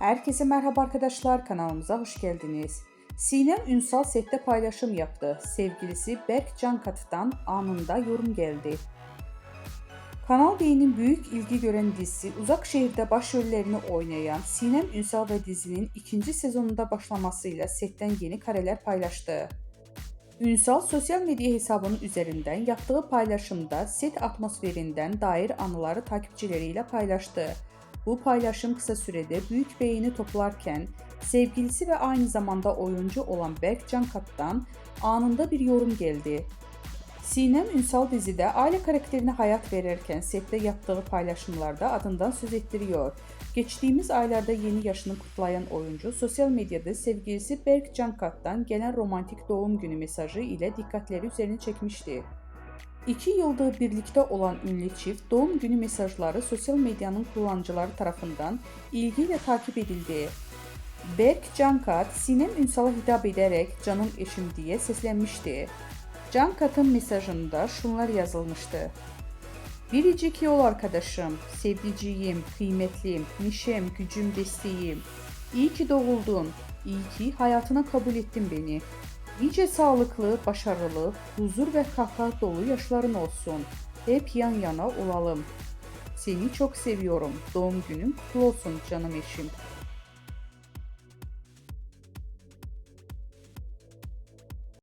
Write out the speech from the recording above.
Herkese merhaba arkadaşlar, kanalımıza hoş geldiniz. Sinem Ünsal sette paylaşım yaptı. Sevgilisi Berk Cankatı'dan anında yorum geldi. Kanal D'nin büyük ilgi gören dizisi Uzak Şehir'de başrollerini oynayan Sinem Ünsal ve dizinin ikinci sezonunda başlamasıyla setten yeni kareler paylaştı. Ünsal sosyal medya hesabının üzerinden yaptığı paylaşımda set atmosferinden dair anıları takipçileriyle paylaştı. Bu paylaşım kısa sürede büyük beğeni toplarken sevgilisi ve aynı zamanda oyuncu olan Berk Cankat'tan anında bir yorum geldi. Sinem Ünsal dizide aile karakterine hayat verirken sette yaptığı paylaşımlarda adından söz ettiriyor. Geçtiğimiz aylarda yeni yaşını kutlayan oyuncu sosyal medyada sevgilisi Berk Cankat'tan gelen romantik doğum günü mesajı ile dikkatleri üzerine çekmişti. 2 yıldır birlikte olan ünlü çift doğum günü mesajları sosyal medyanın kullanıcıları tarafından ilgiyle takip edildi. Berk Cankat, Sinem Ünsal'a hitap ederek "Canım eşim" diye seslenmişti. Cankat'ın mesajında şunlar yazılmıştı. Biricik yol arkadaşım, sevdiceğim, kıymetlim, neşem, gücüm, desteğim. İyi ki doğuldun, iyi ki hayatına kabul ettin beni. Nice sağlıklı, başarılı, huzur ve kahkaha dolu yaşların olsun. Hep yan yana olalım. Seni çok seviyorum. Doğum günün kutlu olsun canım eşim.